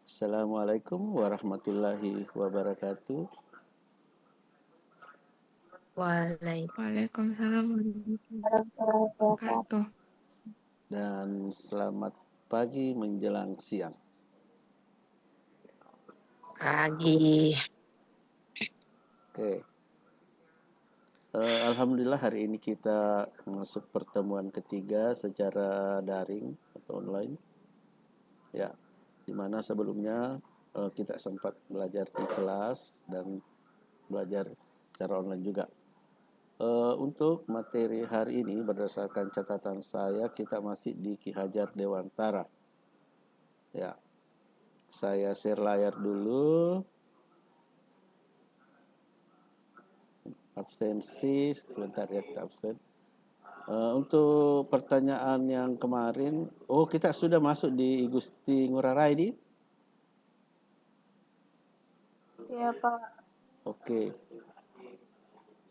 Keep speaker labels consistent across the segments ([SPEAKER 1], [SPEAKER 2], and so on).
[SPEAKER 1] Assalamualaikum warahmatullahi wabarakatuh.
[SPEAKER 2] Waalaikumsalam warahmatullahi wabarakatuh.
[SPEAKER 1] Dan selamat pagi menjelang siang.
[SPEAKER 2] Pagi.
[SPEAKER 1] Oke. Alhamdulillah hari ini kita masuk pertemuan ketiga secara daring atau online. Ya, dimana sebelumnya kita sempat belajar di kelas dan belajar secara online juga. Untuk materi hari ini berdasarkan catatan saya kita masih di Ki Hajar Dewantara. Ya, saya share layar dulu. Absensi sebentar ya, kita absen. Untuk pertanyaan yang kemarin, kita sudah masuk di Gusti Ngurah Rai di?
[SPEAKER 3] Iya Pak.
[SPEAKER 1] Oke.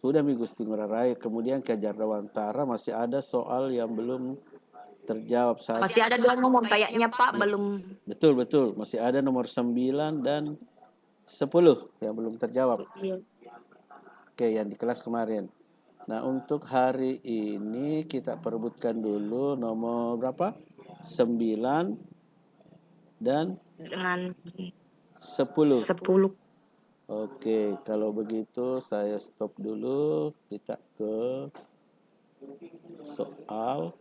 [SPEAKER 1] Sudah Mi Gusti Ngurah Rai. Kemudian Ki Hajar Dewantara masih ada soal yang belum terjawab saat.
[SPEAKER 2] Masih ada 2 nomor kayaknya Pak, belum.
[SPEAKER 1] Betul. Masih ada nomor 9 dan 10 yang belum terjawab.
[SPEAKER 2] Iya.
[SPEAKER 1] Oke, yang di kelas kemarin. Nah, untuk hari ini kita perebutkan dulu nomor berapa? 9 dan
[SPEAKER 2] Dengan
[SPEAKER 1] 10.
[SPEAKER 2] 10.
[SPEAKER 1] Oke, kalau begitu saya stop dulu. Kita ke soal.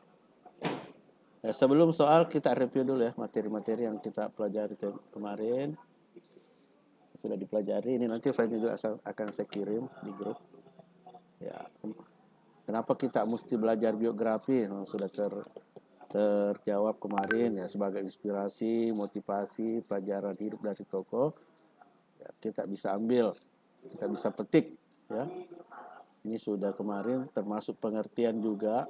[SPEAKER 1] Sebelum soal kita review dulu ya materi-materi yang kita pelajari kemarin. Sudah dipelajari, ini nanti filenya juga akan saya kirim di grup. Ya, kenapa kita mesti belajar biografi? Sudah terjawab kemarin ya, sebagai inspirasi, motivasi, pelajaran hidup dari tokoh. Ya, kita bisa ambil, kita bisa petik ya. Ini sudah kemarin termasuk pengertian juga.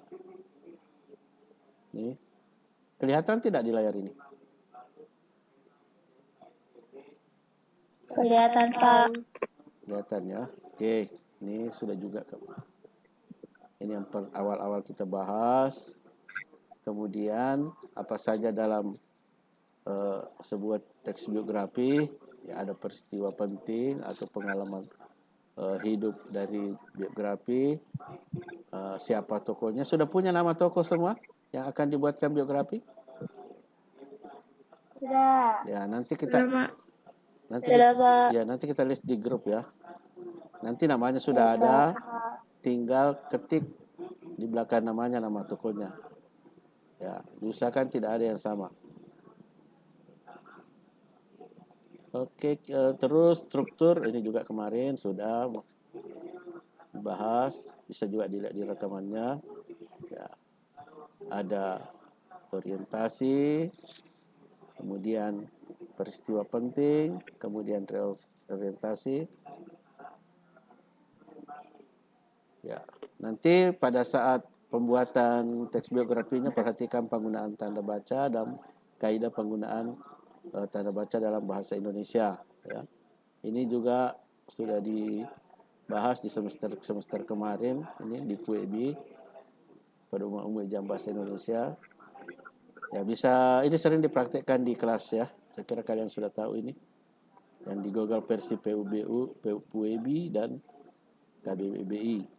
[SPEAKER 1] Nih. Kelihatan tidak di layar ini?
[SPEAKER 3] Kelihatan Pak.
[SPEAKER 1] Kelihatan ya. Oke, ini sudah juga. Ini yang awal-awal kita bahas. Kemudian apa saja dalam sebuah teks biografi, ya ada peristiwa penting atau pengalaman hidup dari biografi. Siapa tokohnya? Sudah punya nama tokoh semua yang akan dibuatkan biografi?
[SPEAKER 3] Sudah.
[SPEAKER 1] Ya, nanti kita nanti kita list di grup ya. Nanti namanya sudah ada, tinggal ketik di belakang namanya nama tokohnya. Ya, diusahakan tidak ada yang sama. Oke, terus struktur ini juga kemarin sudah dibahas, bisa juga dilihat di rekamannya. Ya, ada orientasi, kemudian peristiwa penting, kemudian reorientasi. Ya, nanti pada saat pembuatan teks biografinya perhatikan penggunaan tanda baca dan kaidah penggunaan tanda baca dalam bahasa Indonesia. Ya, ini juga sudah dibahas di semester kemarin. Ini di PUEB, Pedoman Umum Jam Bahasa Indonesia. Ya, bisa, ini sering dipraktekkan di kelas ya. Saya kira kalian sudah tahu ini. Yang di Google versi PUBU, PUEB dan KBBI.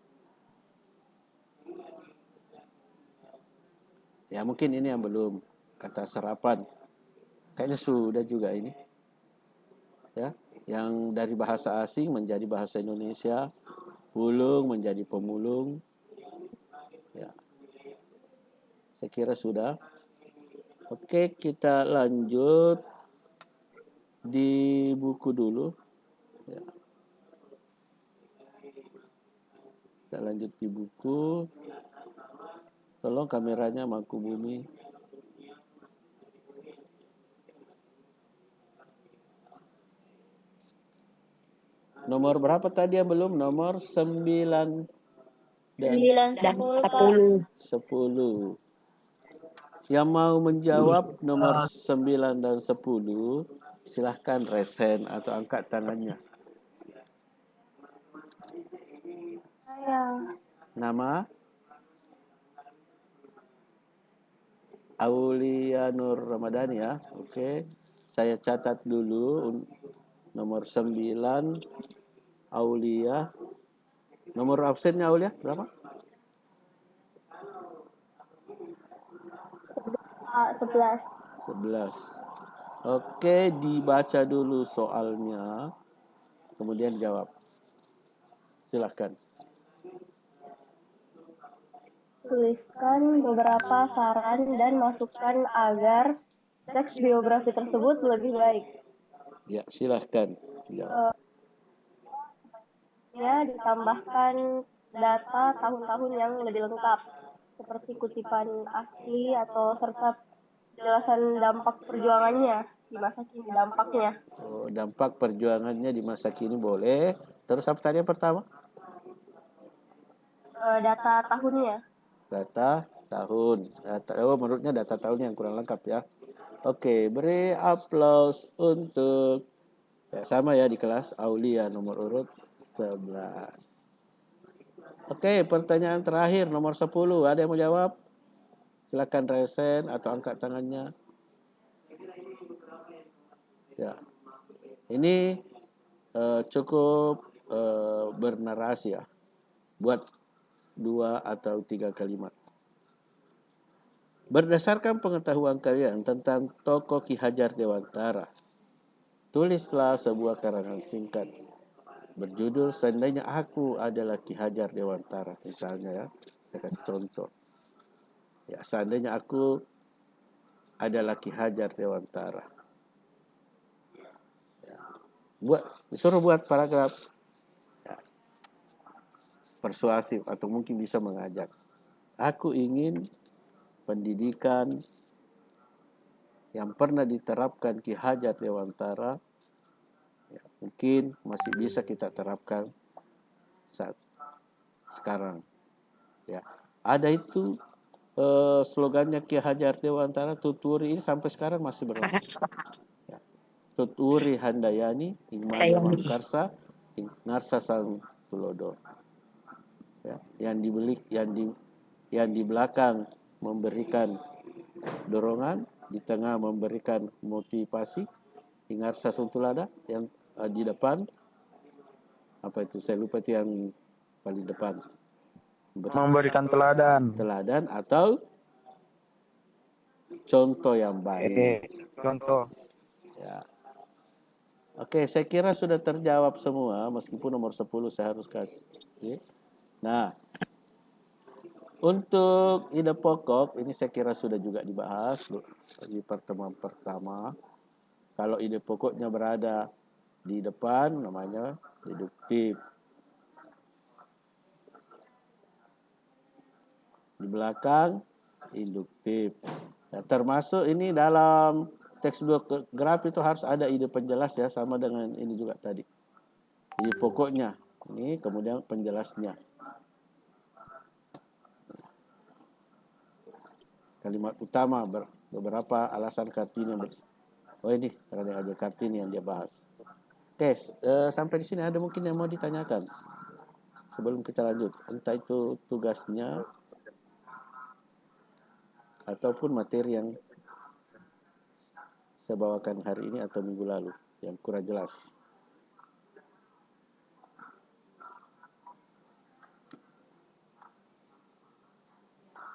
[SPEAKER 1] Ya, mungkin ini yang belum, kata serapan. Kayaknya sudah juga ini. Ya, yang dari bahasa asing menjadi bahasa Indonesia, pulung menjadi pemulung. Ya. Saya kira sudah. Oke, kita lanjut di buku dulu. Ya. Kita lanjut di buku. Tolong kameranya Mangku Bumi. Nomor berapa tadi yang belum? Nomor 9 dan
[SPEAKER 2] 10.
[SPEAKER 1] 10. Yang mau menjawab nomor 9 dan 10, silahkan raise hand atau angkat tangannya. Nama? Aulia Nur Ramadhani ya. Oke. saya catat dulu. Nomor 9 Aulia. Nomor absennya Aulia berapa?
[SPEAKER 3] 11.
[SPEAKER 1] 11. Oke, dibaca dulu soalnya, kemudian jawab. Silakan.
[SPEAKER 3] Tuliskan beberapa saran dan masukan agar teks biografi tersebut lebih baik.
[SPEAKER 1] Ya, silahkan jawab.
[SPEAKER 3] Ya, ditambahkan data tahun-tahun yang lebih lengkap, seperti kutipan asli atau serta penjelasan dampak perjuangannya di masa kini, dampaknya.
[SPEAKER 1] Oh, dampak perjuangannya di masa kini boleh. Terus apa tadi yang pertama?
[SPEAKER 3] Data tahunnya.
[SPEAKER 1] Data tahun. Menurutnya data tahun yang kurang lengkap ya. Oke, beri aplaus untuk sama ya di kelas Aulia nomor urut 11. Oke, pertanyaan terakhir nomor 10. Ada yang mau jawab? Silakan resen atau angkat tangannya. Ya. Ini cukup bernarasi ya. Buat 2 atau 3 kalimat. Berdasarkan pengetahuan kalian tentang tokoh Ki Hajar Dewantara, tulislah sebuah karangan singkat berjudul Seandainya Aku Adalah Ki Hajar Dewantara. Misalnya ya, saya kasih contoh. Ya, seandainya aku adalah Ki Hajar Dewantara. Ya. Disuruh buat paragraf ya, persuasif atau mungkin bisa mengajak. Aku ingin pendidikan yang pernah diterapkan Ki Hajar Dewantara ya, mungkin masih bisa kita terapkan saat sekarang. Ya, ada itu slogannya Ki Hajar Dewantara, Tuturi, ini sampai sekarang masih berlaku. Ya. Tuturi Handayani, Ingmaya Mangkarsa, Ngarsa Sang Tulodo. Ya, yang di belakang memberikan dorongan, di tengah memberikan motivasi, Ngarsa Sang Tulodo, yang di depan apa itu? Saya lupa itu yang paling depan.
[SPEAKER 4] Memberikan teladan.
[SPEAKER 1] Teladan atau contoh yang baik.
[SPEAKER 4] Contoh.
[SPEAKER 1] Ya. Oke, saya kira sudah terjawab semua meskipun nomor 10 saya harus kasih. Oke. Nah, untuk ide pokok ini saya kira sudah juga dibahas di pertemuan pertama. Kalau ide pokoknya berada di depan namanya deduktif. Di belakang induktif. Ya, termasuk ini dalam teks biografi itu harus ada ide penjelas ya, sama dengan ini juga tadi. Ide pokoknya, ini kemudian penjelasnya. Kalimat utama beberapa alasan Kartini. Oh ini ada Kartini yang dia bahas. Oke, sampai di sini ada mungkin yang mau ditanyakan sebelum kita lanjut. Entah itu tugasnya ataupun materi yang saya bawakan hari ini atau minggu lalu yang kurang jelas.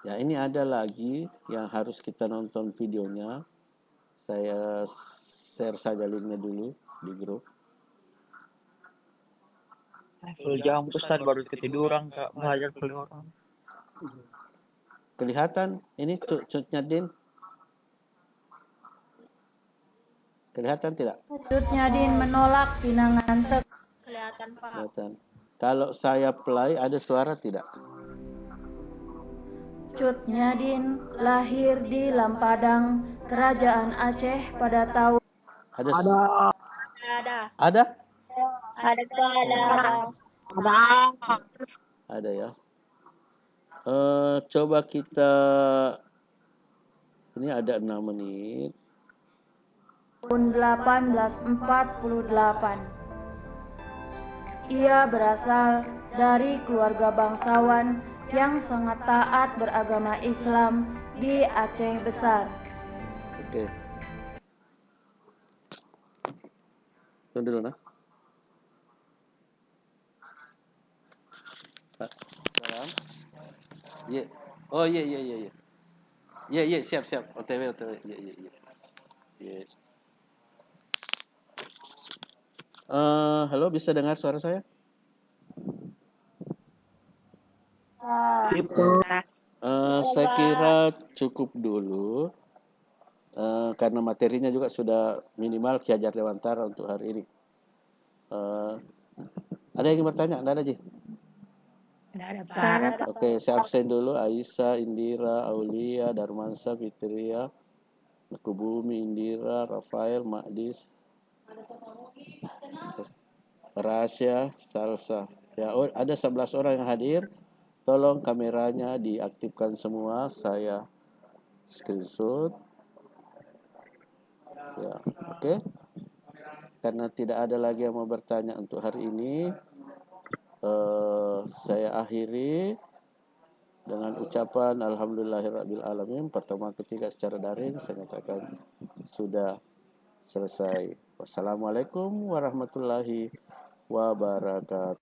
[SPEAKER 1] Ya, ini ada lagi yang harus kita nonton videonya. Saya share saja linknya dulu di grup.
[SPEAKER 4] Full jam Ustaz baru ketiduran Kak, belajar orang.
[SPEAKER 1] Kelihatan ini cutnya Din? Kelihatan tidak?
[SPEAKER 5] Cutnya Din menolak pinangan tek.
[SPEAKER 3] Kelihatan, Pak.
[SPEAKER 1] Kelihatan. Kalau saya play ada suara tidak?
[SPEAKER 5] Cutnya Din lahir di Lampadang, Kerajaan Aceh pada tahun.
[SPEAKER 1] Ada.
[SPEAKER 3] Ada.
[SPEAKER 1] Ada ya. Coba kita ini ada 6 menit.
[SPEAKER 5] Tahun 1848. Ia berasal dari keluarga bangsawan yang sangat taat beragama Islam di Aceh Besar.
[SPEAKER 1] Oke. Tunggu dulu nah. Sekarang. Iya. Oh iya iya iya iya. Iya iya siap siap. OTW OTW. Iya iya iya. Iya. Halo, bisa dengar suara saya?
[SPEAKER 3] Nah,
[SPEAKER 2] Kelas.
[SPEAKER 1] Saya kira cukup dulu. Karena materinya juga sudah minimal Ki Hajar Dewantara untuk hari ini. Ada yang ingin bertanya? Tidak ada, Ji?
[SPEAKER 2] Tidak ada Pak.
[SPEAKER 1] Oke, saya absen dulu. Aisyah, Indira, Aulia, Darmansa, Fitria, Nakubumi, Indira, Rafael, Makdis, Rasya, Salsa. Ya, oh, ada 11 orang yang hadir. Tolong kameranya diaktifkan semua. Saya screenshot. Ya, oke. Karena tidak ada lagi yang mau bertanya untuk hari ini, saya akhiri dengan ucapan Alhamdulillahirabbil alamin. Pertemuan ketiga secara daring saya nyatakan sudah selesai. Wassalamualaikum warahmatullahi wabarakatuh.